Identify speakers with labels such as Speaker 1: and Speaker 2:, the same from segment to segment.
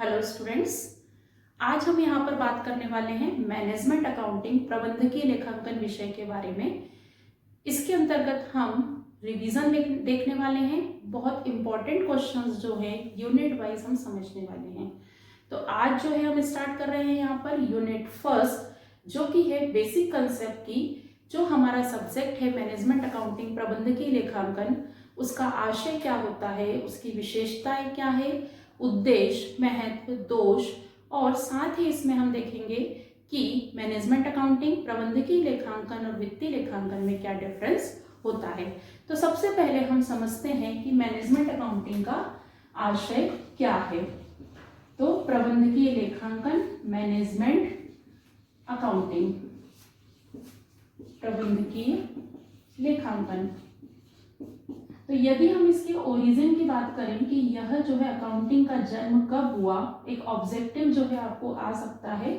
Speaker 1: Hello students, आज हम यहाँ पर बात करने वाले हैं मैनेजमेंट अकाउंटिंग प्रबंधकीय लेखांकन विषय के बारे में। इसके अंतर्गत हम रिवीजन देखने वाले हैं। बहुत इंपॉर्टेंट क्वेश्चंस जो है यूनिट वाइज हम समझने वाले हैं। तो आज जो है हम स्टार्ट कर रहे हैं यहाँ पर यूनिट फर्स्ट, जो कि है बेसिक कंसेप्ट की। जो हमारा सब्जेक्ट है मैनेजमेंट अकाउंटिंग प्रबंधकीय लेखांकन, उसका आशय क्या होता है, उसकी विशेषताएं क्या है, उद्देश्य, महत्व, दोष, और साथ ही इसमें हम देखेंगे कि मैनेजमेंट अकाउंटिंग प्रबंधकीय लेखांकन और वित्तीय लेखांकन में क्या डिफरेंस होता है। तो सबसे पहले हम समझते हैं कि मैनेजमेंट अकाउंटिंग का आशय क्या है। तो प्रबंधकीय लेखांकन, मैनेजमेंट अकाउंटिंग, प्रबंधकीय लेखांकन। तो यदि हम इसके ओरिजिन की बात करें कि यह जो है अकाउंटिंग का जन्म कब हुआ, एक ऑब्जेक्टिव जो है आपको आ सकता है।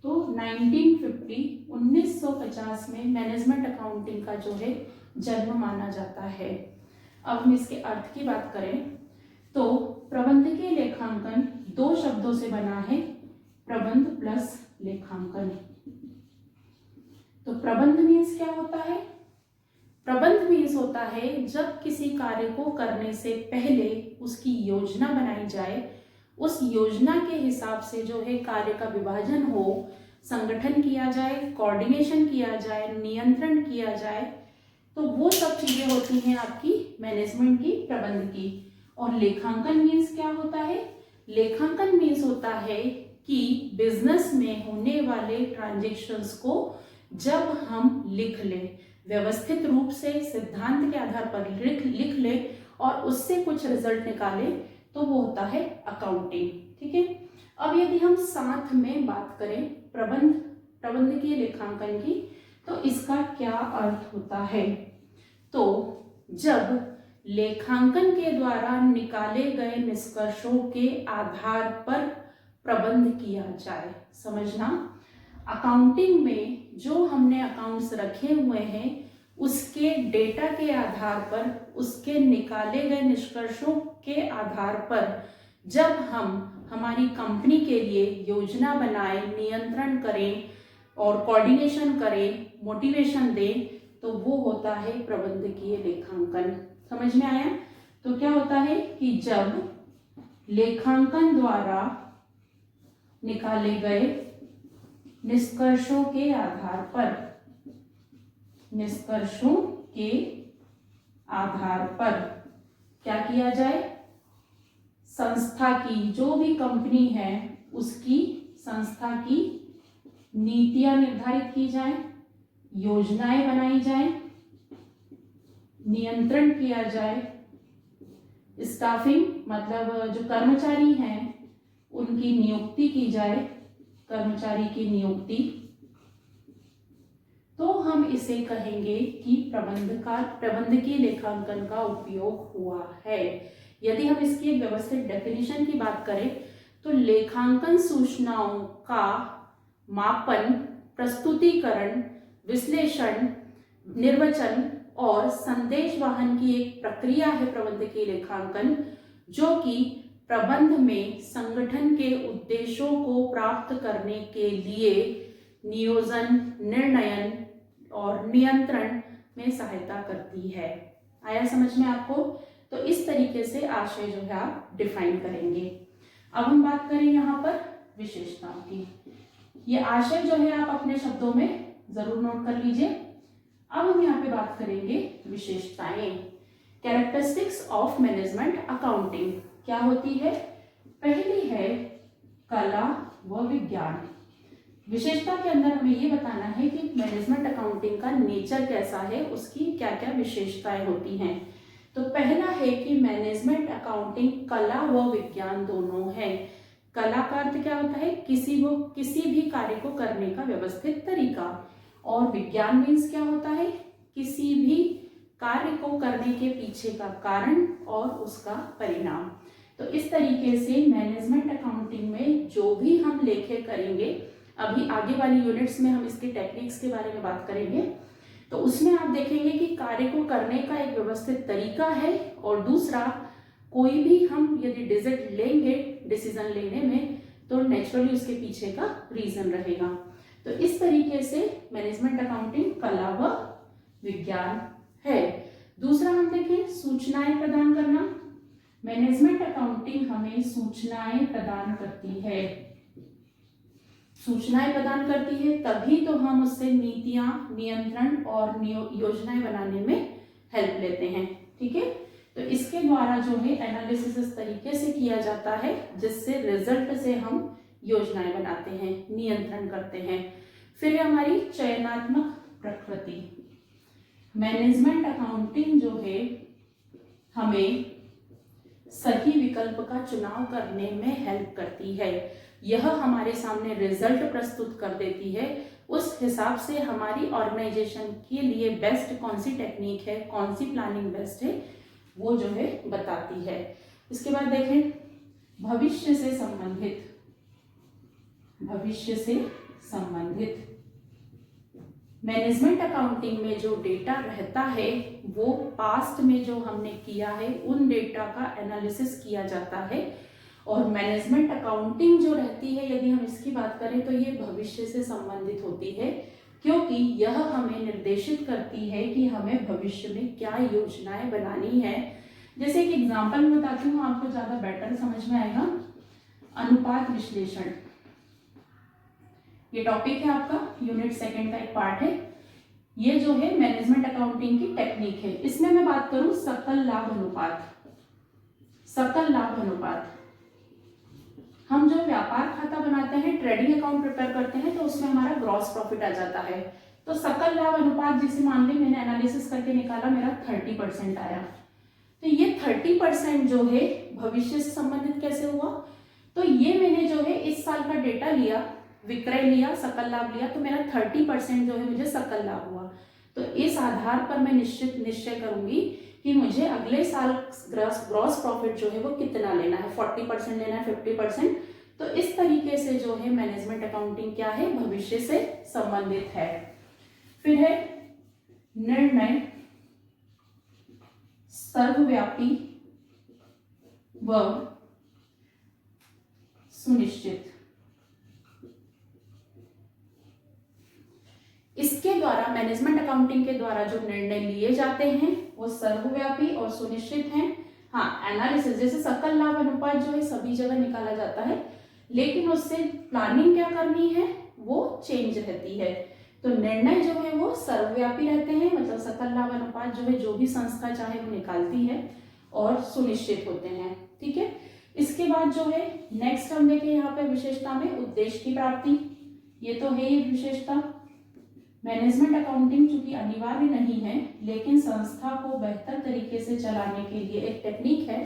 Speaker 1: तो 1950 में मैनेजमेंट अकाउंटिंग का जो है जन्म माना जाता है। अब हम इसके अर्थ की बात करें तो प्रबंधकीय लेखांकन दो शब्दों से बना है, प्रबंध प्लस लेखांकन। तो प्रबंध मीन्स क्या होता है? प्रबंध मीन्स होता है जब किसी कार्य को करने से पहले उसकी योजना बनाई जाए, उस योजना के हिसाब से जो है कार्य का विभाजन हो, संगठन किया जाए, कोऑर्डिनेशन किया जाए, नियंत्रण किया जाए। तो वो सब चीजें होती हैं आपकी मैनेजमेंट की, प्रबंध की। और लेखांकन मीन्स क्या होता है? लेखांकन मीन्स होता है कि बिजनेस में होने वाले ट्रांजेक्शन्स को जब हम लिख लें, व्यवस्थित रूप से सिद्धांत के आधार पर लिख ले और उससे कुछ रिजल्ट निकाले, तो वो होता है अकाउंटिंग। ठीक है। अब यदि हम साथ में बात करें प्रबंधकीय लेखांकन की, तो इसका क्या अर्थ होता है? तो जब लेखांकन के द्वारा निकाले गए निष्कर्षों के आधार पर प्रबंध किया जाए। समझना, अकाउंटिंग में जो हमने अकाउंट्स रखे हुए हैं उसके डेटा के आधार पर, उसके निकाले गए निष्कर्षों के आधार पर जब हम हमारी कंपनी के लिए योजना बनाएं, नियंत्रण करें और कोऑर्डिनेशन करें, मोटिवेशन दें, तो वो होता है प्रबंधकीय लेखांकन। समझ में आया? तो क्या होता है कि जब लेखांकन द्वारा निकाले गए निष्कर्षों के आधार पर क्या किया जाए? संस्था की, जो भी कंपनी है उसकी संस्था की नीतियां निर्धारित की जाए, योजनाएं बनाई जाए, नियंत्रण किया जाए, स्टाफिंग मतलब जो कर्मचारी हैं उनकी नियुक्ति की जाए, कर्मचारी की नियुक्ति। तो हम इसे कहेंगे कि प्रबंधकीय लेखांकन का उपयोग हुआ है। यदि हम इसकी एक व्यवस्थित डेफिनेशन की बात करें तो लेखांकन सूचनाओं का मापन, प्रस्तुतिकरण, विश्लेषण, निर्वचन और संदेश वाहन की एक प्रक्रिया है प्रबंधकीय लेखांकन, जो कि प्रबंध में संगठन के उद्देश्यों को प्राप्त करने के लिए नियोजन, निर्णयन और नियंत्रण में सहायता करती है। आया समझ में आपको? तो इस तरीके से आशय जो है आप डिफाइन करेंगे। अब हम बात करें यहाँ पर विशेषताओं की। ये आशय जो है आप अपने शब्दों में जरूर नोट कर लीजिए। अब हम यहाँ पे बात करेंगे विशेषताएं। कैरेक्टरिस्टिक्स ऑफ मैनेजमेंट अकाउंटिंग क्या होती है? पहली है कला व विज्ञान। विशेषता के अंदर हमें ये बताना है कि मैनेजमेंट अकाउंटिंग का नेचर कैसा है, उसकी क्या क्या विशेषताएं होती हैं। तो पहला है कि मैनेजमेंट अकाउंटिंग कला व विज्ञान दोनों है। कला का अर्थ क्या होता है? किसी भी कार्य को करने का व्यवस्थित तरीका। और विज्ञान मीन्स क्या होता है? किसी भी कार्य को करने के पीछे का कारण और उसका परिणाम। तो इस तरीके से मैनेजमेंट अकाउंटिंग में जो भी हम लेखे करेंगे, अभी आगे वाली यूनिट्स में हम इसके टेक्निक्स के बारे में बात करेंगे, तो उसमें आप देखेंगे कि कार्य को करने का एक व्यवस्थित तरीका है और दूसरा कोई भी हम यदि डिसीजन लेने में, तो नेचुरली उसके पीछे का रीजन रहेगा। तो इस तरीके से मैनेजमेंट अकाउंटिंग कला व विज्ञान है। दूसरा हम देखें सूचनाएं प्रदान करना। मैनेजमेंट अकाउंटिंग हमें सूचनाएं प्रदान करती है। सूचनाएं प्रदान करती है तभी तो हम उससे नीतियां, नियंत्रण और योजनाएं बनाने में हेल्प लेते हैं। ठीक है, तो इसके द्वारा जो है एनालिसिस इस तरीके से किया जाता है जिससे रिजल्ट से हम योजनाएं बनाते हैं, नियंत्रण करते हैं। फिर हमारी चयनात्मक प्रकृति। मैनेजमेंट अकाउंटिंग जो है हमें सही विकल्प का चुनाव करने में हेल्प करती है। यह हमारे सामने रिजल्ट प्रस्तुत कर देती है, उस हिसाब से हमारी ऑर्गेनाइजेशन के लिए बेस्ट कौन सी टेक्निक है, कौन सी प्लानिंग बेस्ट है, वो जो है बताती है। इसके बाद देखें भविष्य से संबंधित। भविष्य से संबंधित मैनेजमेंट अकाउंटिंग में जो डेटा रहता है वो पास्ट में जो हमने किया है उन डेटा का एनालिसिस किया जाता है। और मैनेजमेंट अकाउंटिंग जो रहती है, यदि हम इसकी बात करें तो ये भविष्य से संबंधित होती है, क्योंकि यह हमें निर्देशित करती है कि हमें भविष्य में क्या योजनाएं बनानी है। जैसे एक एग्जांपल में बताती हूँ, आपको ज्यादा बेटर समझ में आएगा। अनुपात विश्लेषण, ये टॉपिक है आपका यूनिट 2 का एक पार्ट है। ये जो है मैनेजमेंट अकाउंटिंग की टेक्निक है। इसमें मैं बात करूं सकल लाभ अनुपात। सकल लाभ अनुपात, हम जो व्यापार खाता बनाते हैं, ट्रेडिंग अकाउंट प्रिपेयर करते हैं, तो उसमें हमारा ग्रॉस प्रॉफिट आ जाता है। तो सकल लाभ अनुपात जिसे मान ली मैंने एनालिसिस करके निकाला, मेरा 30% आया। तो ये 30% जो है भविष्य से संबंधित कैसे हुआ? तो ये मैंने जो है इस साल का डेटा लिया, विक्रय लिया, सकल लाभ लिया, तो मेरा 30% जो है मुझे सकल लाभ हुआ। तो इस आधार पर मैं निश्चय करूंगी कि मुझे अगले साल ग्रॉस प्रॉफिट जो है वो कितना लेना है, 40% लेना है, 50%। तो इस तरीके से जो है मैनेजमेंट अकाउंटिंग क्या है, भविष्य से संबंधित है। फिर है निर्णय सर्वव्यापी व सुनिश्चित। इसके द्वारा मैनेजमेंट अकाउंटिंग के द्वारा जो निर्णय लिए जाते हैं वो सर्वव्यापी और सुनिश्चित हैं। हाँ, एनालिसिस जैसे सकल लाभ अनुपात जो है सभी जगह निकाला जाता है, लेकिन उससे प्लानिंग क्या करनी है वो चेंज रहती है। तो निर्णय जो है वो सर्वव्यापी रहते हैं, मतलब सकल लाभ अनुपात जो है जो भी संस्था चाहे वो निकालती है, और सुनिश्चित होते हैं। ठीक है, इसके बाद जो है नेक्स्ट हम देखें यहाँ पे विशेषता में उद्देश्य की प्राप्ति। ये तो है ये विशेषता। मैनेजमेंट अकाउंटिंग चूंकि अनिवार्य नहीं है, लेकिन संस्था को बेहतर तरीके से चलाने के लिए एक टेक्निक है,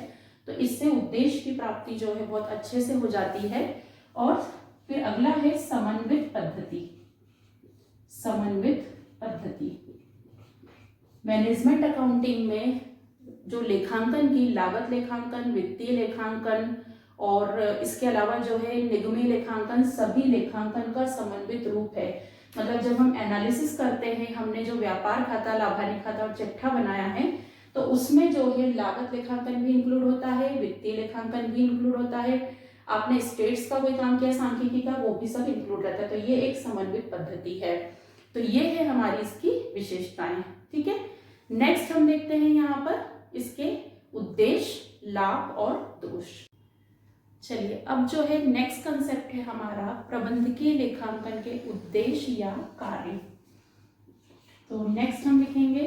Speaker 1: तो इससे उद्देश्य की प्राप्ति जो है बहुत अच्छे से हो जाती है। और फिर अगला है समन्वित पद्धति। समन्वित पद्धति मैनेजमेंट अकाउंटिंग में जो लेखांकन की लागत लेखांकन, वित्तीय लेखांकन और इसके अलावा जो है निगमीय लेखांकन, सभी लेखांकन का समन्वित रूप है। मतलब जब हम एनालिसिस करते हैं, हमने जो व्यापार खाता, लाभानी खाता और चिट्ठा बनाया है, तो उसमें जो है लागत लेखांकन भी इंक्लूड होता है, वित्तीय लेखांकन भी इंक्लूड होता है, आपने स्टेट्स का कोई काम किया, सांख्यिकी का, वो भी सब इंक्लूड रहता है। तो ये एक समन्वित पद्धति है। तो ये है हमारी इसकी विशेषताएं। ठीक है, नेक्स्ट हम देखते हैं यहाँ पर इसके उद्देश्य, लाभ और दोष। चलिए, अब जो है नेक्स्ट कंसेप्ट है हमारा प्रबंधकीय लेखांकन के उद्देश्य या कार्य। तो नेक्स्ट हम लिखेंगे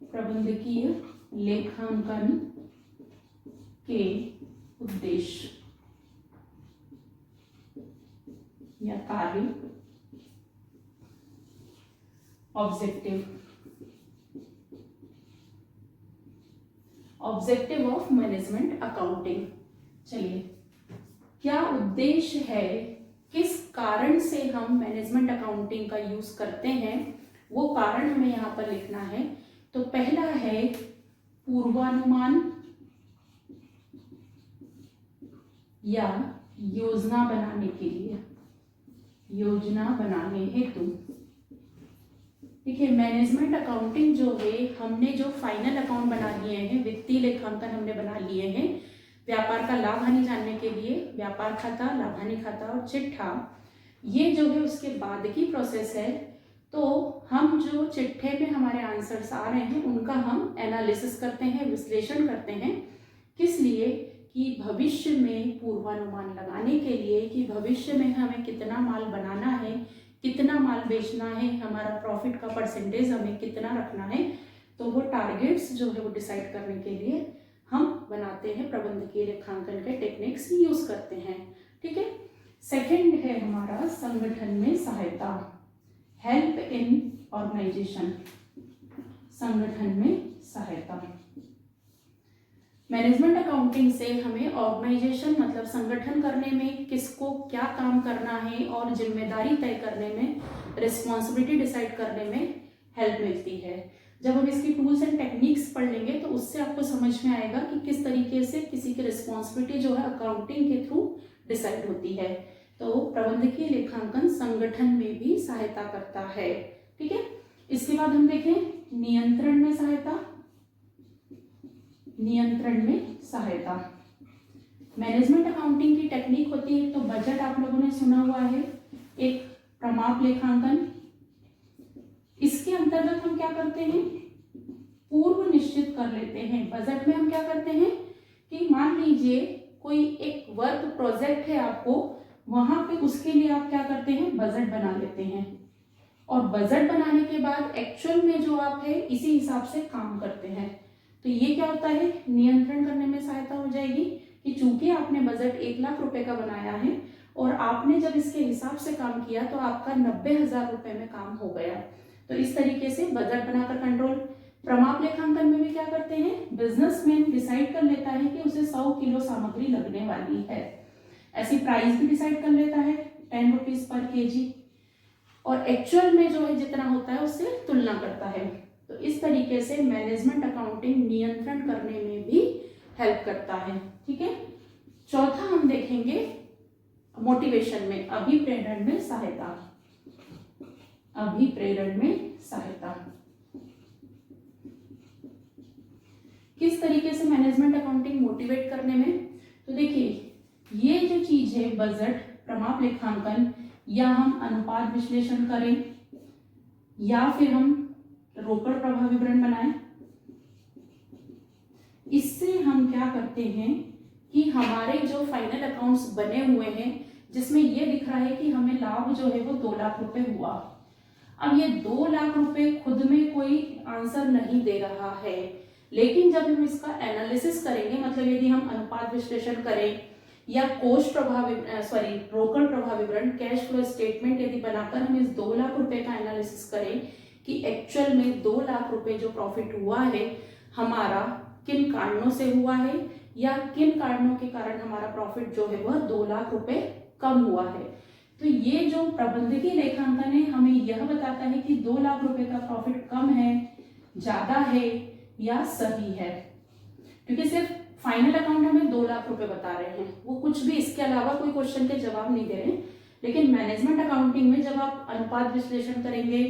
Speaker 1: प्रबंधकीय लेखांकन के उद्देश्य या कार्य। Objective of management accounting. चलिए, क्या उद्देश्य है, किस कारण से हम मैनेजमेंट अकाउंटिंग का यूज करते हैं, वो कारण हमें यहाँ पर लिखना है। तो पहला है पूर्वानुमान या योजना बनाने के लिए, योजना बनाने हेतु। देखिए, मैनेजमेंट अकाउंटिंग जो है, हमने जो फाइनल अकाउंट बना लिए हैं, वित्तीय लेखांकन हमने बना लिए हैं व्यापार का लाभ हानि जानने के लिए, व्यापार खाता, लाभ हानि खाता और चिट्ठा, ये जो है उसके बाद की प्रोसेस है। तो हम जो चिट्ठे में हमारे आंसर्स आ रहे हैं उनका हम एनालिसिस करते हैं, विश्लेषण करते हैं। किस लिए? कि भविष्य में पूर्वानुमान लगाने के लिए कि भविष्य में हमें कितना माल बनाना है, कितना माल बेचना है, हमारा प्रॉफिट का परसेंटेज हमें कितना रखना है। तो वो टारगेट्स जो है वो डिसाइड करने के लिए हम बनाते हैं, प्रबंधकीय लेखांकन के टेक्निक्स यूज करते हैं। ठीक है। सेकंड है हमारा संगठन में सहायता, हेल्प इन ऑर्गेनाइजेशन, संगठन में सहायता। मैनेजमेंट अकाउंटिंग से हमें ऑर्गेनाइजेशन मतलब संगठन करने में किसको क्या काम करना है और जिम्मेदारी तय करने में, रिस्पॉन्सिबिलिटी डिसाइड करने में हेल्प मिलती है। जब हम इसकी टूल्स एंड टेक्निक्स पढ़ लेंगे तो उससे आपको समझ में आएगा कि किस तरीके से किसी की रिस्पॉन्सिबिलिटी जो है अकाउंटिंग के थ्रू डिसाइड होती है। तो प्रबंधकीय लेखांकन संगठन में भी सहायता करता है। ठीक है। इसके बाद हम देखें नियंत्रण में सहायता, नियंत्रण में सहायता। मैनेजमेंट अकाउंटिंग की टेक्निक होती है, तो बजट आप लोगों ने सुना हुआ है, एक प्रमाप लेखांकन। इसके अंतर्गत हम क्या करते हैं, पूर्व निश्चित कर लेते हैं। बजट में हम क्या करते हैं कि मान लीजिए कोई एक वर्क प्रोजेक्ट है आपको, वहां पे उसके लिए आप क्या करते हैं, बजट बना लेते हैं और बजट बनाने के बाद एक्चुअल में जो आप है इसी हिसाब से काम करते हैं। तो ये क्या होता है, नियंत्रण करने में सहायता हो जाएगी कि चूंकि आपने बजट 1 लाख रुपए का बनाया है और आपने जब इसके हिसाब से काम किया तो आपका 90,000 रुपए में काम हो गया। तो इस तरीके से बजट बनाकर कंट्रोल। प्रमाप लेखांकन में भी क्या करते हैं, बिजनेसमैन डिसाइड कर लेता है कि उसे 100 किलो सामग्री लगने वाली है, ऐसी प्राइस भी डिसाइड कर लेता है 10 रुपीज पर केजी, और एक्चुअल में जो है जितना होता है उससे तुलना करता है। तो इस तरीके से मैनेजमेंट अकाउंटिंग नियंत्रण करने में भी हेल्प करता है। ठीक है। चौथा हम देखेंगे मोटिवेशन में, अभिप्रेरण में सहायता, अभिप्रेरण में सहायता। किस तरीके से मैनेजमेंट अकाउंटिंग मोटिवेट करने में, तो देखिए ये जो चीज है बजट, प्रमाप लेखांकन, या हम अनुपात विश्लेषण करें या फिर हम रोकड़ प्रवाह विवरण बनाएं, इससे हम क्या करते हैं कि हमारे जो फाइनल अकाउंट्स बने हुए हैं जिसमें ये दिख रहा है कि हमें लाभ जो है वो 2 लाख रुपए हुआ। अब ये 2 लाख रुपए खुद में कोई आंसर नहीं दे रहा है, लेकिन जब हम इसका एनालिसिस करेंगे, मतलब यदि हम अनुपात विश्लेषण करें या कोष प्रभाव रोकड़ प्रभाव विवरण, कैश फ्लो स्टेटमेंट यदि बनाकर हम इस 2 लाख रुपए का एनालिसिस करें कि एक्चुअल में 2 लाख रुपए जो प्रॉफिट हुआ है हमारा किन कारणों से हुआ है या किन कारणों के कारण हमारा प्रॉफिट जो है वह 2 लाख रुपए कम हुआ है। तो ये जो प्रबंधकीय लेखांकन है हमें यह बताता है कि 2 लाख रुपए का प्रॉफिट कम है, ज्यादा है या सही है, क्योंकि सिर्फ फाइनल अकाउंट हमें 2 लाख रुपए बता रहे हैं, वो कुछ भी इसके अलावा कोई क्वेश्चन के जवाब नहीं दे रहे। लेकिन मैनेजमेंट अकाउंटिंग में जब आप अनुपात विश्लेषण करेंगे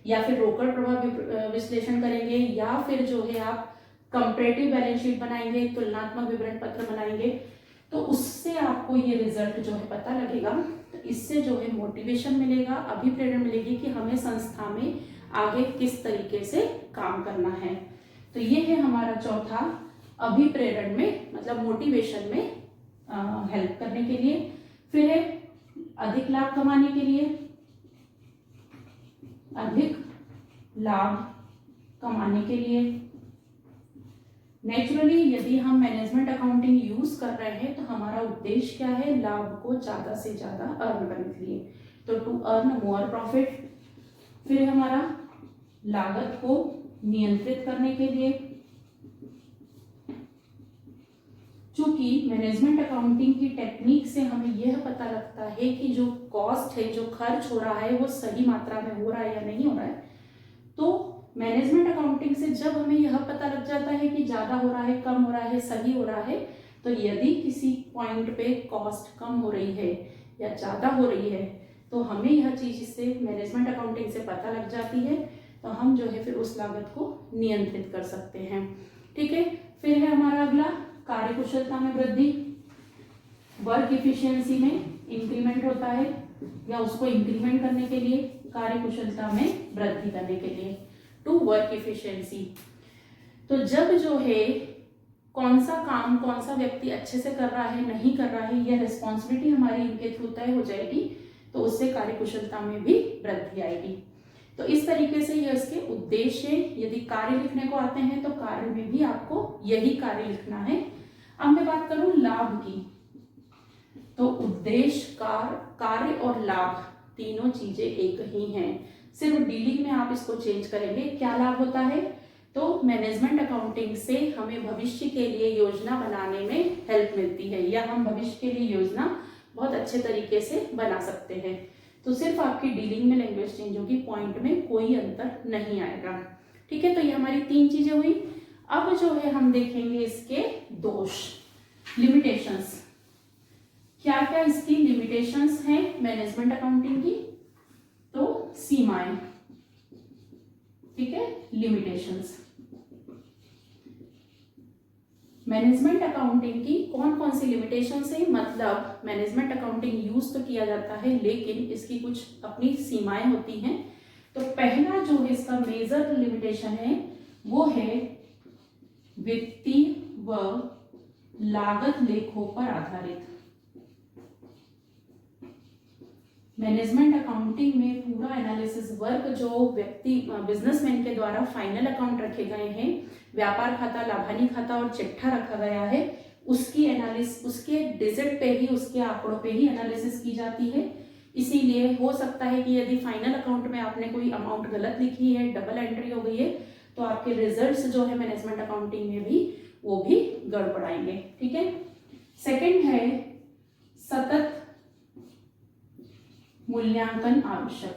Speaker 1: या फिर रोकड़ प्रभाव विश्लेषण करेंगे या फिर जो है आप कंपैरेटिव बैलेंस शीट बनाएंगे, तुलनात्मक विवरण पत्र बनाएंगे, तो उससे आपको ये रिजल्ट जो है पता लगेगा। तो इससे जो है मोटिवेशन मिलेगा, अभिप्रेरणा मिलेगी कि हमें संस्था में आगे किस तरीके से काम करना है। तो ये है हमारा चौथा, अभिप्रेरण में मतलब मोटिवेशन में हेल्प करने के लिए। फिर है अधिक लाभ कमाने के लिए, अधिक लाभ कमाने के लिए। नेचुरली यदि हम मैनेजमेंट अकाउंटिंग यूज कर रहे हैं तो हमारा उद्देश्य क्या है, लाभ को ज्यादा से ज्यादा अर्न करने के लिए, तो टू अर्न मोर प्रॉफिट। फिर हमारा लागत को नियंत्रित करने के लिए, चूंकि मैनेजमेंट अकाउंटिंग की टेक्निक से हमें यह पता लगता है कि जो कॉस्ट है, जो खर्च हो रहा है वो सही मात्रा में हो रहा है या नहीं हो रहा है। तो मैनेजमेंट अकाउंटिंग से जब हमें यह पता लग जाता है कि ज्यादा हो रहा है, कम हो रहा है, सही हो रहा है, तो यदि किसी पॉइंट पे कॉस्ट कम हो रही है या ज्यादा हो रही है तो हमें यह चीज इससे मैनेजमेंट अकाउंटिंग से पता लग जाती है। तो हम जो है फिर उस लागत को नियंत्रित कर सकते हैं। ठीक है, फिर है हमारा अगला कार्यकुशलता में वृद्धि। वर्क इफिशियंसी में इंक्रीमेंट होता है, या उसको इंक्रीमेंट करने के लिए, कार्यकुशलता में वृद्धि करने के लिए, टू वर्क इफिशियंसी। तो जब जो है कौन सा काम कौन सा व्यक्ति अच्छे से कर रहा है नहीं कर रहा है, यह रिस्पॉन्सिबिलिटी हमारी इनके थ्रू तय हो जाएगी, तो उससे कार्यकुशलता में भी वृद्धि आएगी। तो इस तरीके से यह इसके उद्देश्य, यदि कार्य लिखने को आते हैं तो कार्य में भी आपको यही कार्य लिखना है। अब मैं बात करूं लाभ की, तो उद्देश्य, कार्य और लाभ तीनों चीजें एक ही हैं, सिर्फ डीलिंग में आप इसको चेंज करेंगे। क्या लाभ होता है, तो मैनेजमेंट अकाउंटिंग से हमें भविष्य के लिए योजना बनाने में हेल्प मिलती है, या हम भविष्य के लिए योजना बहुत अच्छे तरीके से बना सकते हैं। तो सिर्फ आपकी डीलिंग में लैंग्वेज चेंज होगी, पॉइंट में कोई अंतर नहीं आएगा। ठीक है, तो ये हमारी तीन चीजें हुई। अब जो है हम देखेंगे इसके दोष, लिमिटेशंस। क्या क्या इसकी लिमिटेशंस हैं मैनेजमेंट अकाउंटिंग की, तो सीमाएं। ठीक है, लिमिटेशंस। मैनेजमेंट अकाउंटिंग की कौन कौन सी लिमिटेशंस है, मतलब मैनेजमेंट अकाउंटिंग यूज तो किया जाता है लेकिन इसकी कुछ अपनी सीमाएं होती हैं। तो पहला जो है इसका मेजर लिमिटेशन है वो है वित्तीय व लागत लेखों पर आधारित। मैनेजमेंट अकाउंटिंग में पूरा एनालिसिस वर्क जो व्यक्ति बिजनेसमैन के द्वारा फाइनल अकाउंट रखे गए हैं, व्यापार खाता, लाभानी खाता और चिट्ठा रखा गया है, उसकी एनालिसिस, उसके डिजिट पे ही, उसके आंकड़ों पे ही एनालिसिस की जाती है। इसीलिए हो सकता है कि यदि फाइनल अकाउंट में आपने कोई अमाउंट गलत लिखी है, डबल एंट्री हो गई है, तो आपके रिजल्ट्स जो है मैनेजमेंट अकाउंटिंग में भी वो भी गड़बड़ाएंगे। ठीक है, सेकंड है सतत मूल्यांकन आवश्यक।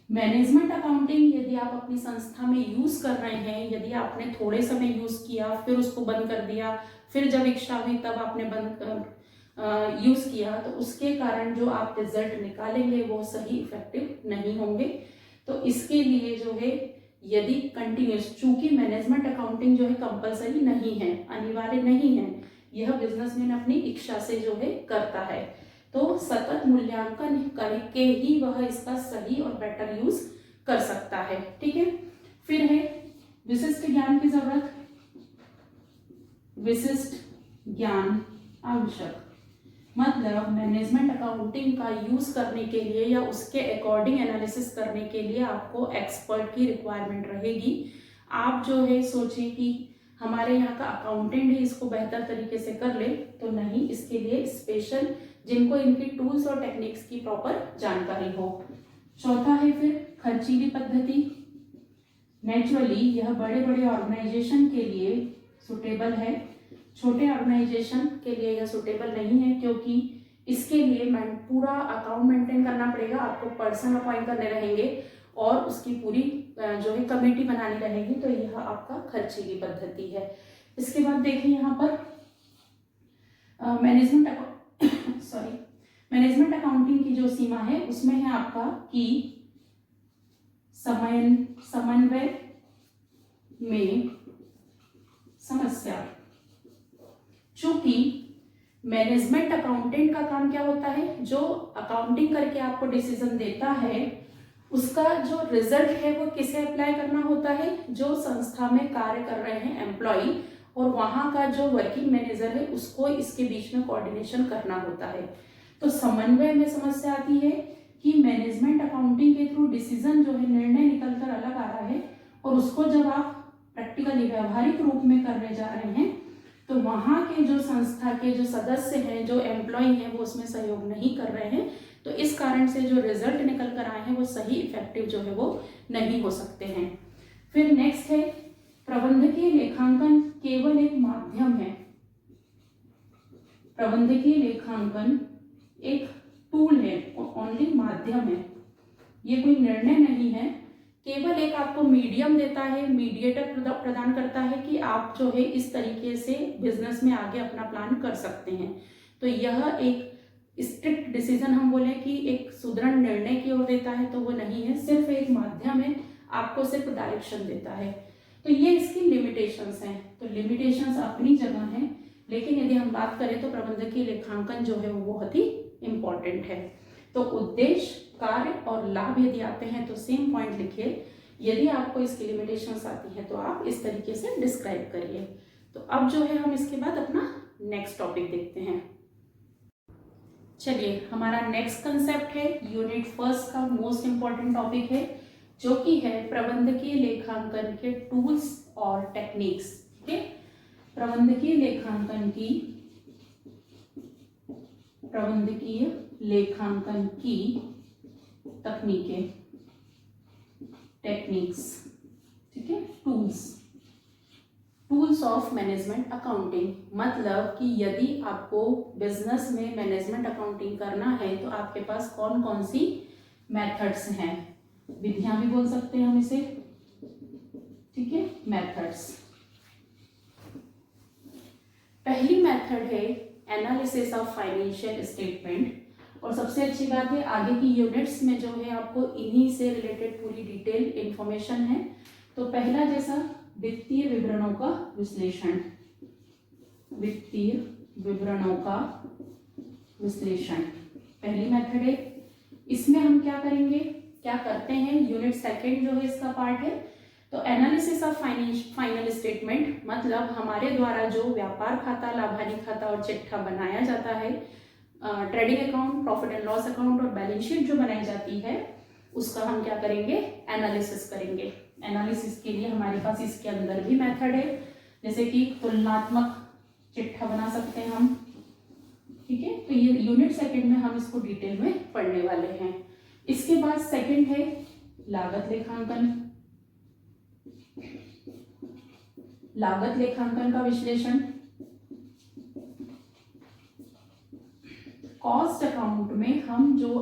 Speaker 1: मैनेजमेंट अकाउंटिंग यदि आप अपनी संस्था में यूज कर रहे हैं, यदि आपने थोड़े समय यूज किया फिर उसको बंद कर दिया, फिर जब इच्छा हुई तब आपने बंद यूज किया, तो उसके कारण जो आप रिजल्ट निकालेंगे वो सही इफेक्टिव नहीं होंगे। तो इसके लिए जो है यदि कंटिन्यूस, चूंकि मैनेजमेंट अकाउंटिंग जो है कंपलसरी नहीं है, अनिवार्य नहीं है, यह बिजनेसमैन अपनी इच्छा से जो है करता है, तो सतत मूल्यांकन करके ही वह इसका सही और बेटर यूज कर सकता है। ठीक है, फिर है विशिष्ट ज्ञान की जरूरत। विशिष्ट ज्ञान आवश्यक, मतलब मैनेजमेंट अकाउंटिंग का यूज करने के लिए या उसके अकॉर्डिंग एनालिसिस करने के लिए आपको एक्सपर्ट की रिक्वायरमेंट रहेगी। आप जो है सोचें कि हमारे यहाँ का अकाउंटेंट ही इसको बेहतर तरीके से कर ले, तो नहीं, इसके लिए स्पेशल जिनको इनकी टूल्स और टेक्निक्स की प्रॉपर जानकारी हो। चौथा है फिर खर्चीली पद्धति। नेचुरली यह बड़े बड़े ऑर्गेनाइजेशन के लिए सुटेबल है, छोटे ऑर्गेनाइजेशन के लिए यह सुटेबल नहीं है, क्योंकि इसके लिए पूरा अकाउंट मेंटेन करना पड़ेगा, आपको पर्सन अपॉइंट करने रहेंगे और उसकी पूरी जो है कमेटी बनानी रहेगी, तो यह आपका खर्चीली पद्धति है। इसके बाद देखिए यहाँ पर मैनेजमेंट अकाउंटिंग की जो सीमा है उसमें है आपका कि समन्वय में समस्या। चूंकि मैनेजमेंट अकाउंटेंट का काम क्या होता है, जो अकाउंटिंग करके आपको डिसीजन देता है उसका जो रिजल्ट है वो किसे अप्लाई करना होता है, जो संस्था में कार्य कर रहे हैं एम्प्लॉय, और वहां का जो वर्किंग मैनेजर है उसको इसके बीच में कोऑर्डिनेशन करना होता है। तो समन्वय में समस्या आती है कि मैनेजमेंट अकाउंटिंग के थ्रू डिसीजन जो है, निर्णय निकलकर अलग आ रहा है, और उसको जब आप प्रैक्टिकली व्यावहारिक रूप में करने जा रहे हैं तो वहां के जो संस्था के जो सदस्य हैं, जो एम्प्लॉय हैं, वो उसमें सहयोग नहीं कर रहे हैं, तो इस कारण से जो रिजल्ट निकल कर आए हैं वो सही इफेक्टिव जो है वो नहीं हो सकते हैं। फिर नेक्स्ट है प्रबंधकीय लेखांकन केवल एक माध्यम है। प्रबंधकीय लेखांकन एक टूल है, ओनली माध्यम है, ये कोई निर्णय नहीं है, केवल एक आपको मीडियम देता है, मीडिएटर प्रदान करता है कि आप जो है इस तरीके से बिजनेस में आगे अपना प्लान कर सकते हैं। तो यह एक स्ट्रिक्ट डिसीजन हम बोले कि एक सुदृढ़ निर्णय की ओर देता है तो वो नहीं है, सिर्फ एक माध्यम है, आपको सिर्फ डायरेक्शन देता है। तो ये इसकी लिमिटेशंस हैं। तो लिमिटेशंस अपनी जगह हैं, लेकिन यदि हम बात करें तो प्रबंधकीय लेखांकन जो है वो बहुत ही इम्पॉर्टेंट है। तो उद्देश्य, कार्य और लाभ यदि आते हैं तो सेम पॉइंट लिखिए। यदि आपको इसकी लिमिटेशंस आती है तो आप इस तरीके से डिस्क्राइब करिए। तो अब जो है हम इसके बाद अपना नेक्स्ट टॉपिक देखते हैं। चलिए, हमारा नेक्स्ट कंसेप्ट है यूनिट फर्स्ट का मोस्ट इंपॉर्टेंट टॉपिक है, जो कि है प्रबंधकीय लेखांकन के टूल्स और टेक्निक्स। ठीक है, प्रबंधकीय लेखांकन की तकनीकें, टेक्निक्स। ठीक है, टूल्स ऑफ मैनेजमेंट अकाउंटिंग, मतलब कि यदि आपको बिजनेस में मैनेजमेंट अकाउंटिंग करना है तो आपके पास कौन कौन सी मेथड्स हैं, विधियां भी बोल सकते हैं हम इसे। ठीक है, मेथड्स। पहली मेथड है एनालिसिस ऑफ फाइनेंशियल स्टेटमेंट, और सबसे अच्छी बात है आगे की यूनिट्स में जो है आपको इन्हीं से रिलेटेड पूरी डिटेल इंफॉर्मेशन है। तो पहला जैसा वित्तीय विवरणों का विश्लेषण, पहली मेथड है। इसमें हम क्या करेंगे, क्या करते हैं, यूनिट सेकंड जो है इसका पार्ट है। तो एनालिसिस ऑफ फाइनल स्टेटमेंट, मतलब हमारे द्वारा जो व्यापार खाता, लाभानी खाता और चिट्ठा बनाया जाता है, trading account, profit and loss account और बैलेंस शीट जो बनाई जाती है, उसका हम क्या करेंगे, एनालिसिस करेंगे। एनालिसिस के लिए हमारे पास इसके अंदर भी मेथड है, जैसे कि तुलनात्मक चिट्ठा बना सकते हैं हम। ठीक है, तो ये यूनिट सेकंड में हम इसको डिटेल में पढ़ने वाले हैं। इसके बाद सेकंड है लागत लेखांकन का विश्लेषण। कॉस्ट अकाउंट में हम जो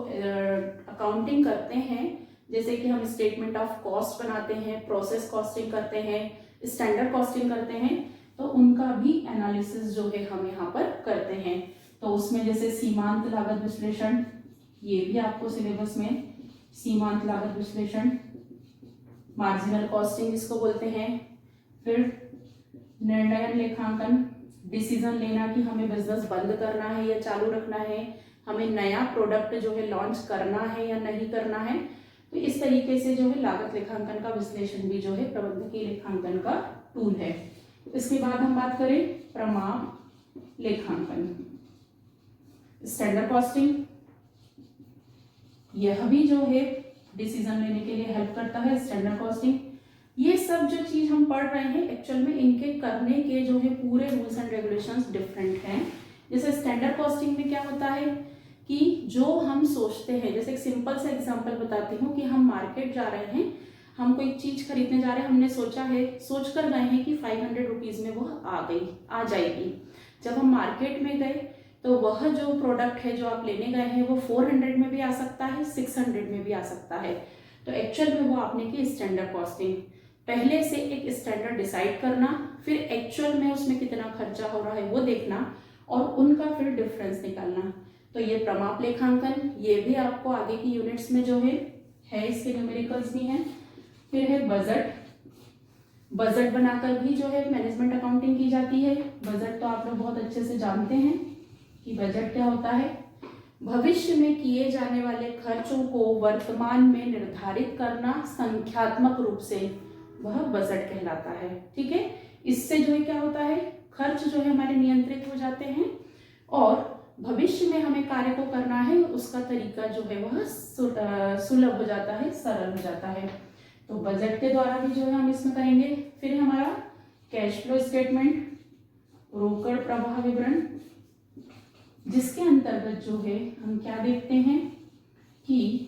Speaker 1: अकाउंटिंग करते हैं, जैसे कि हम स्टेटमेंट ऑफ कॉस्ट बनाते हैं, प्रोसेस कॉस्टिंग करते हैं, स्टैंडर्ड कॉस्टिंग करते हैं, तो उनका भी एनालिसिस जो है हम यहाँ पर करते हैं। तो उसमें जैसे सीमांत लागत विश्लेषण, ये भी आपको सिलेबस में सीमांत लागत विश्लेषण, मार्जिनल कॉस्टिंग जिसको बोलते हैं। फिर निर्णयन लेखांकन, डिसीजन लेना कि हमें बिजनेस बंद करना है या चालू रखना है, हमें नया प्रोडक्ट जो है लॉन्च करना है या नहीं करना है। तो इस तरीके से जो है लागत लेखांकन का विश्लेषण भी जो है प्रबंधकीय लेखांकन का टूल है। इसके बाद हम बात करें प्रमाप लेखांकन, स्टैंडर्ड कॉस्टिंग, यह भी जो है डिसीजन लेने के लिए हेल्प करता है, स्टैंडर्ड कॉस्टिंग। ये सब जो चीज हम पढ़ रहे हैं एक्चुअल में इनके करने के जो है पूरे रूल्स एंड रेगुलेशंस डिफरेंट हैं। जैसे स्टैंडर्ड कॉस्टिंग में क्या होता है कि जो हम सोचते हैं, जैसे एक सिंपल सा एग्जांपल बताती हूँ कि हम मार्केट जा रहे हैं, हम कोई चीज खरीदने जा रहे हैं, हमने सोच कर गए हैं कि 500 रुपीज में वह आ जाएगी। जब हम मार्केट में गए तो वह जो प्रोडक्ट है जो आप लेने गए हैं वो 400 में भी आ सकता है, 600 में भी आ सकता है। तो एक्चुअल में वो आपने की स्टैंडर्ड कॉस्टिंग, पहले से एक स्टैंडर्ड डिसाइड करना, फिर एक्चुअल में उसमें कितना खर्चा हो रहा है वो देखना और उनका फिर डिफरेंस निकालना। तो ये प्रमाप लेखांकन, ये भी आपको आगे की यूनिट्स में जो है इसके न्यूमेरिकल्स भी हैं। फिर है बजट बनाकर भी जो है मैनेजमेंट अकाउंटिंग की जाती है। बजट तो आप लोग बहुत अच्छे से जानते हैं कि बजट क्या होता है। भविष्य में किए जाने वाले खर्चों को वर्तमान में निर्धारित करना संख्यात्मक रूप से, वह बजट कहलाता है। ठीक है, इससे जो है क्या होता है, खर्च जो है हमारे नियंत्रित हो जाते हैं और भविष्य में हमें कार्य को करना है उसका तरीका जो है वह सुलभ हो जाता है, सरल हो जाता है। तो बजट के द्वारा भी जो है हम इसमें करेंगे। फिर हमारा कैश फ्लो स्टेटमेंट, रोकड़ प्रवाह विवरण, जिसके अंतर्गत जो है हम क्या देखते हैं कि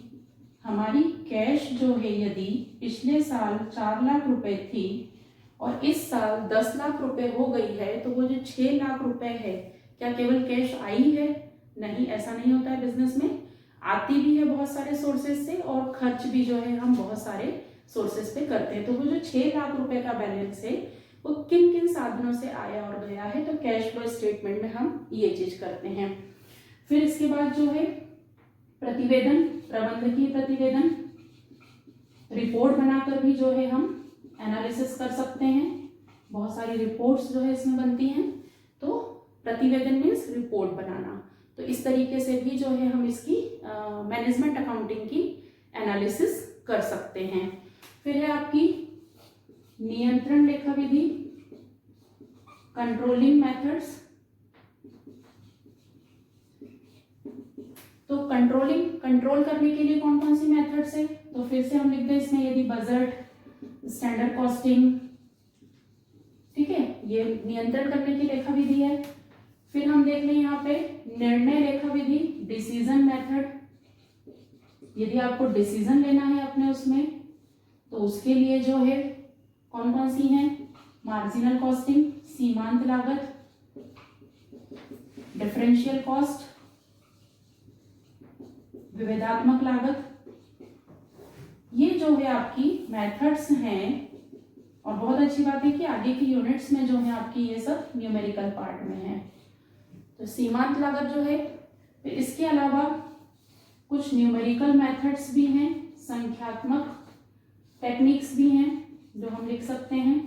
Speaker 1: हमारी कैश जो है यदि पिछले साल 4 लाख रुपए थी और इस साल 10 लाख रुपए हो गई है, तो वो जो 6 लाख रुपए है, क्या केवल कैश आई है? नहीं, ऐसा नहीं होता है। बिजनेस में आती भी है बहुत सारे सोर्सेज से और खर्च भी जो है हम बहुत सारे सोर्सेज पे करते हैं। तो वो जो 6 लाख रुपए का बैलेंस है वो किन किन साधनों से आया और गया है, तो कैश फ्लो स्टेटमेंट में हम ये चीज करते हैं। फिर इसके बाद जो है प्रतिवेदन, प्रबंधकीय प्रतिवेदन, रिपोर्ट बनाकर भी जो है हम एनालिसिस कर सकते हैं। बहुत सारी रिपोर्ट्स जो है इसमें बनती हैं। तो प्रतिवेदन मीन्स रिपोर्ट बनाना। तो इस तरीके से भी जो है हम इसकी मैनेजमेंट अकाउंटिंग की एनालिसिस कर सकते हैं। फिर है आपकी नियंत्रण लेखा विधि, कंट्रोलिंग मेथड्स। तो कंट्रोल करने के लिए कौन कौन सी मेथड्स है, तो फिर से हम लिख दें इसमें, यदि बजट, स्टैंडर्ड कॉस्टिंग, ठीक है, ये नियंत्रण करने की लेखा विधि है। फिर हम देख लें यहाँ पे निर्णय लेखा विधि, डिसीजन मेथड। यदि आपको डिसीजन लेना है अपने उसमें, तो उसके लिए जो है कौन कौन सी हैं, मार्जिनल कॉस्टिंग, सीमांत लागत, डिफरेंशियल कॉस्ट, विभेदात्मक लागत। ये जो है आपकी मेथड्स हैं। और बहुत अच्छी बात है कि आगे की यूनिट्स में जो है आपकी ये सब न्यूमेरिकल पार्ट में है। तो सीमांत लागत जो है, फिर इसके अलावा कुछ न्यूमेरिकल मेथड्स भी हैं, संख्यात्मक टेक्निक्स भी हैं जो हम लिख सकते हैं।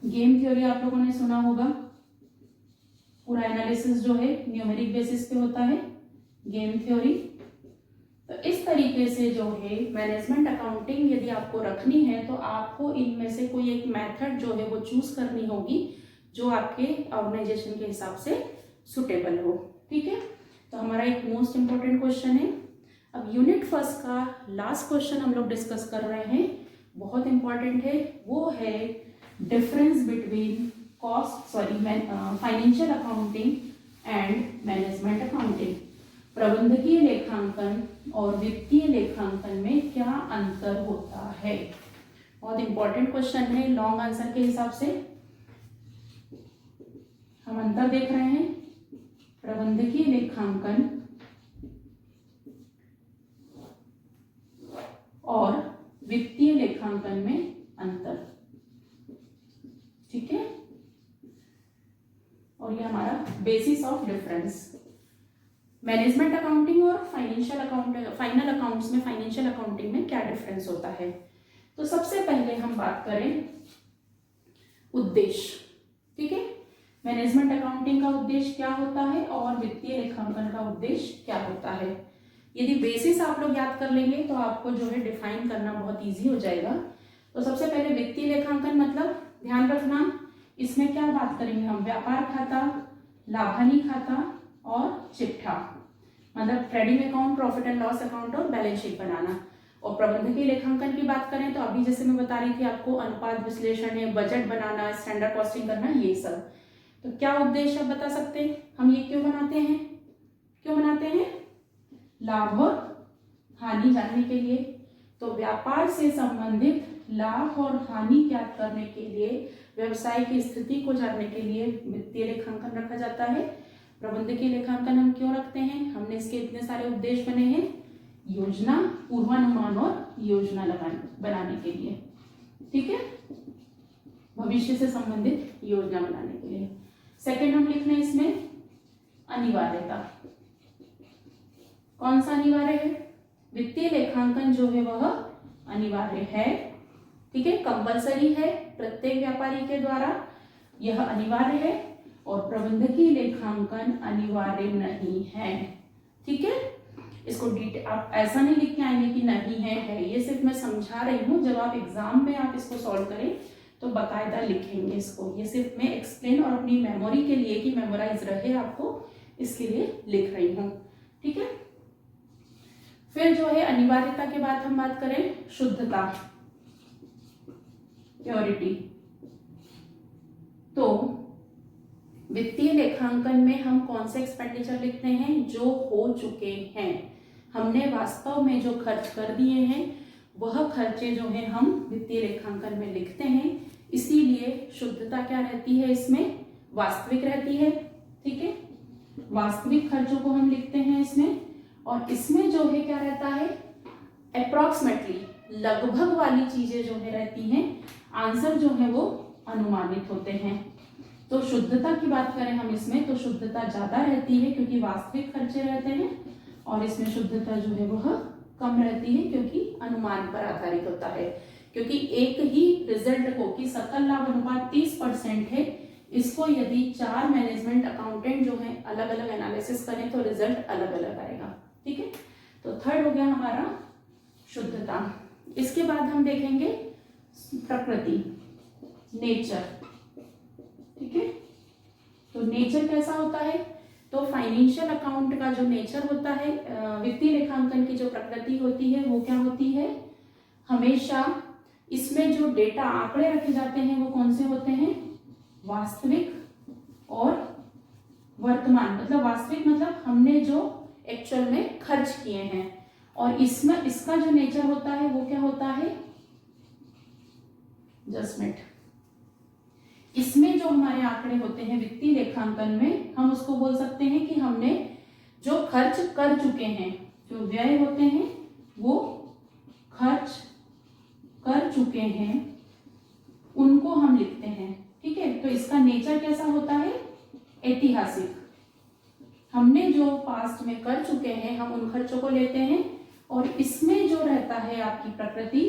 Speaker 1: गेम थ्योरी आप लोगों ने सुना होगा, पूरा एनालिसिस जो है न्यूमेरिक बेसिस पे होता है, गेम थ्योरी। तो इस तरीके से जो है मैनेजमेंट अकाउंटिंग यदि आपको रखनी है तो आपको इनमें से कोई एक मेथड जो है वो चूज करनी होगी जो आपके ऑर्गेनाइजेशन के हिसाब से सुटेबल हो। ठीक है, तो हमारा एक मोस्ट इम्पोर्टेंट क्वेश्चन है। अब यूनिट फर्स्ट का लास्ट क्वेश्चन हम लोग डिस्कस कर रहे हैं, बहुत इंपॉर्टेंट है। वो है difference between financial accounting and management accounting. प्रबंधकीय लेखांकन और वित्तीय लेखांकन में क्या अंतर होता है। बहुत इंपॉर्टेंट क्वेश्चन है, लॉन्ग आंसर के हिसाब से हम अंतर देख रहे हैं। प्रबंधकीय लेखांकन और वित्तीय लेखांकन में अंतर, ठीक है। और ये हमारा basis of difference. Management accounting और फाइनल अकाउंट्स में, फाइनेंशियल अकाउंटिंग में क्या डिफरेंस होता है। तो सबसे पहले हम बात करें उद्देश्य, ठीक है। मैनेजमेंट अकाउंटिंग का उद्देश्य क्या होता है और वित्तीय लेखांकन का उद्देश्य क्या होता है। यदि बेसिस आप लोग याद कर लेंगे तो आपको जो है डिफाइन करना बहुत इजी हो जाएगा। तो सबसे पहले वित्तीय लेखांकन मतलब ध्यान रखना, इसमें क्या बात करेंगे हम, व्यापार खाता, लाभानी खाता और चिट्ठा, मतलब trading account, profit and loss account और बैलेंस शीट बनाना। और प्रबंधकीय लेखांकन की बात करें तो अभी जैसे मैं बता रही थी आपको, अनुपात विश्लेषण है, बजट बनाना, स्टैंडर्ड कॉस्टिंग करना, ये सब। तो क्या उद्देश्य आप बता सकते हैं, हम ये क्यों बनाते हैं, क्यों बनाते हैं, लाभ और हानि जानने के लिए। तो व्यापार से संबंधित लाभ और हानि ज्ञात करने के लिए, व्यवसाय की स्थिति को जानने के लिए वित्तीय लेखांकन रखा जाता है। प्रबंधकीय लेखांकन हम क्यों रखते हैं, हमने इसके इतने सारे उद्देश्य बने हैं, योजना, पूर्वानुमान और योजना बनाने के लिए, ठीक है, भविष्य से संबंधित योजना बनाने के लिए। सेकंड हम लिख रहे हैं इसमें अनिवार्यता। कौन सा अनिवार्य है, वित्तीय लेखांकन जो है वह अनिवार्य है, ठीक है, कंपलसरी है प्रत्येक व्यापारी के द्वारा, यह अनिवार्य है। और प्रबंधकीय लेखांकन अनिवार्य नहीं है, ठीक है। इसको डिटेल आप ऐसा नहीं लिख के आएंगे कि नहीं है, ये सिर्फ मैं समझा रही हूँ। जब आप एग्जाम में आप इसको सॉल्व करें तो बाकायदा लिखेंगे इसको, ये सिर्फ मैं एक्सप्लेन और अपनी मेमोरी के लिए कि मेमोराइज रहे आपको, इसके लिए लिख रही हूँ, ठीक है। फिर जो है अनिवार्यता के बाद हम बात करें शुद्धता, प्योरिटी। तो वित्तीय लेखांकन में हम कौन से एक्सपेंडिचर लिखते हैं, जो हो चुके हैं, हमने वास्तव में जो खर्च कर दिए हैं वह खर्चे जो है हम वित्तीय लेखांकन में लिखते हैं। इसीलिए शुद्धता क्या रहती है इसमें, वास्तविक रहती है, ठीक है, वास्तविक खर्चों को हम लिखते हैं इसमें। और इसमें जो है क्या रहता है, अप्रॉक्सीमेटली, लगभग वाली चीजें जो है रहती हैं, आंसर जो है वो अनुमानित होते हैं। तो शुद्धता की बात करें हम इसमें, तो शुद्धता ज़्यादा रहती है क्योंकि वास्तविक खर्चे रहते हैं, और इसमें शुद्धता जो है वह कम रहती है क्योंकि अनुमान पर आधारित होता है। क्योंकि एक ही रिजल्ट को कि सकल लाभ अनुपात 30% है, इसको यदि 4 मैनेजमेंट अकाउंटेंट जो है अलग अलग एनालिसिस करें तो रिजल्ट अलग अलग आएगा। ठीक है, तो थर्ड हो गया हमारा शुद्धता। इसके बाद हम देखेंगे प्रकृति, नेचर। ठीक है, तो नेचर कैसा होता है, तो फाइनेंशियल अकाउंट का जो नेचर होता है, वित्तीय लेखांकन की जो प्रकृति होती है वो क्या होती है, हमेशा इसमें जो डेटा आंकड़े रखे जाते हैं वो कौन से होते हैं, वास्तविक और वर्तमान। मतलब वास्तविक मतलब हमने जो एक्चुअल में खर्च किए हैं, और इसमें इसका जो नेचर होता है वो क्या होता है, एडजस्टमेंट। इसमें जो हमारे आंकड़े होते हैं वित्तीय लेखांकन में, हम उसको बोल सकते हैं कि हमने जो खर्च कर चुके हैं, जो व्यय होते हैं वो खर्च कर चुके हैं, उनको हम लिखते हैं। ठीक है, तो इसका नेचर कैसा होता है, ऐतिहासिक। हमने जो पास्ट में कर चुके हैं हम उन खर्चों को लेते हैं, और इसमें जो रहता है आपकी प्रकृति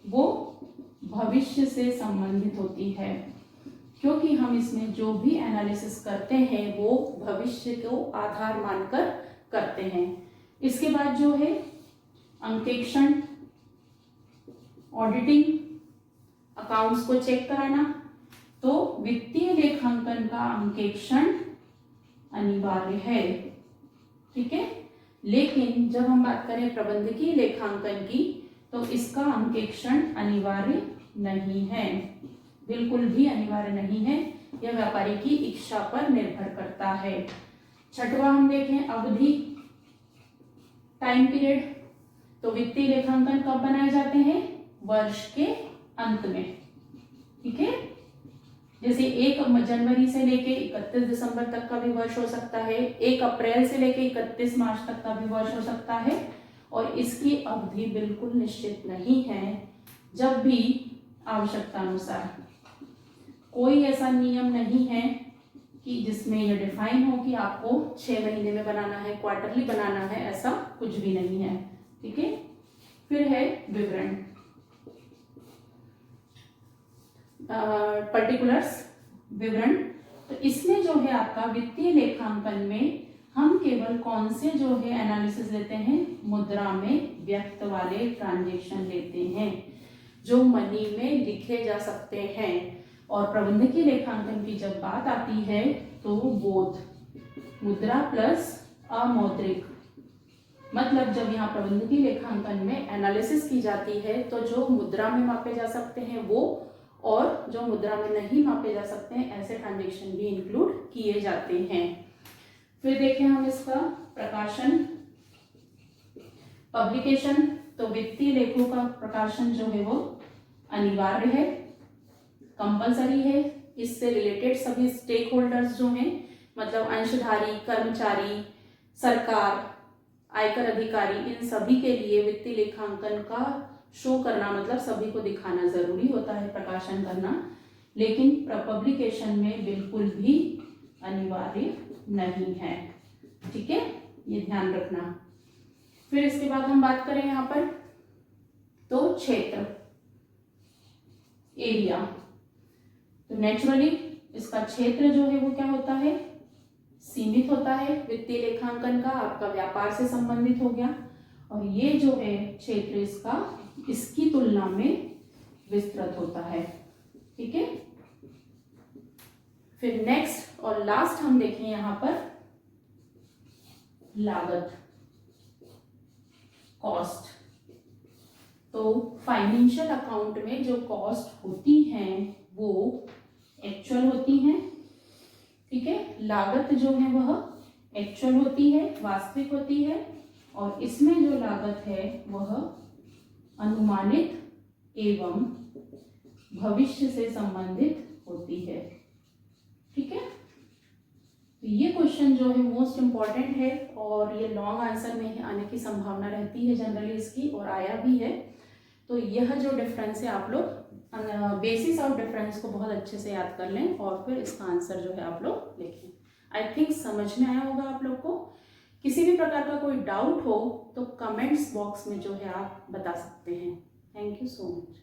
Speaker 1: वो भविष्य से संबंधित होती है, क्योंकि हम इसमें जो भी एनालिसिस करते हैं वो भविष्य को आधार मानकर करते हैं। इसके बाद जो है अंकेक्षण, ऑडिटिंग, अकाउंट्स को चेक कराना। तो वित्तीय लेखांकन का अंकेक्षण अनिवार्य है। ठीक है, लेकिन जब हम बात करें प्रबंधकीय लेखांकन की तो इसका अंकेक्षण अनिवार्य नहीं है, बिल्कुल भी अनिवार्य नहीं है, यह व्यापारी की इच्छा पर निर्भर करता है। छठवां हम देखें अवधि, टाइम पीरियड। तो वित्तीय लेखांकन कब बनाए जाते हैं, वर्ष के अंत में। ठीक है, जैसे 1 जनवरी से लेके 31 दिसंबर तक का भी वर्ष हो सकता है, 1 अप्रैल से लेके 31 मार्च तक का भी वर्ष हो सकता है, और इसकी अवधि बिल्कुल निश्चित नहीं है। जब भी आवश्यकता अनुसार, कोई ऐसा नियम नहीं है कि जिसमें यह डिफाइन हो कि आपको 6 महीने में बनाना है, क्वार्टरली बनाना है, ऐसा कुछ भी नहीं है। ठीक है, फिर है विवरण, पर्टिकुलर्स, विवरण। तो इसमें जो है आपका वित्तीय लेखांकन में हम केवल कौन से जो है एनालिसिस लेते हैं, मुद्रा में व्यक्त वाले ट्रांजैक्शन लेते हैं जो मनी में लिखे जा सकते हैं। और प्रबंधकीय लेखांकन की जब बात आती है तो बोथ मुद्रा प्लस अमौद्रिक, मतलब जब यहाँ प्रबंधकीय लेखांकन में एनालिसिस की जाती है तो जो मुद्रा में मापे जा सकते हैं वो, और जो मुद्रा में नहीं मापे जा सकते हैं ऐसे ट्रांजैक्शन भी इंक्लूड किए जाते हैं। फिर देखें हम इसका प्रकाशन, पब्लिकेशन। तो वित्तीय लेखों का प्रकाशन जो है वो अनिवार्य है, कंपलसरी है। इससे रिलेटेड सभी स्टेक होल्डर्स जो हैं, मतलब अंशधारी, कर्मचारी, सरकार, आयकर अधिकारी, इन सभी के लिए वित्तीय लेखांकन का शो करना, मतलब सभी को दिखाना जरूरी होता है, प्रकाशन करना। लेकिन पब्लिकेशन में बिल्कुल भी अनिवार्य नहीं है। ठीक है, ये ध्यान रखना। फिर इसके बाद हम बात करें यहाँ पर तो क्षेत्र, एरिया। तो नेचुरली इसका क्षेत्र जो है वो क्या होता है, सीमित होता है। वित्तीय लेखांकन का आपका व्यापार से संबंधित हो गया, और ये जो है क्षेत्र इसका इसकी तुलना में विस्तृत होता है। ठीक है, फिर नेक्स्ट और लास्ट हम देखें यहां पर लागत, कॉस्ट। तो फाइनेंशियल अकाउंट में जो कॉस्ट होती हैं वो एक्चुअल होती हैं। ठीक है, लागत जो है वह एक्चुअल होती है, वास्तविक होती है, और इसमें जो लागत है वह अनुमानित एवं भविष्य से संबंधित होती है। ठीक है, तो ये क्वेश्चन जो है मोस्ट इम्पॉर्टेंट है, और ये लॉन्ग आंसर में आने की संभावना रहती है जनरली इसकी, और आया भी है। तो यह जो डिफरेंस है आप लोग बेसिस ऑफ डिफरेंस को बहुत अच्छे से याद कर लें और फिर इसका आंसर जो है आप लोग लिखें। आई थिंक समझ में आया होगा आप लोग को। किसी भी प्रकार का कोई डाउट हो तो कमेंट्स बॉक्स में जो है आप बता सकते हैं। Thank you so much.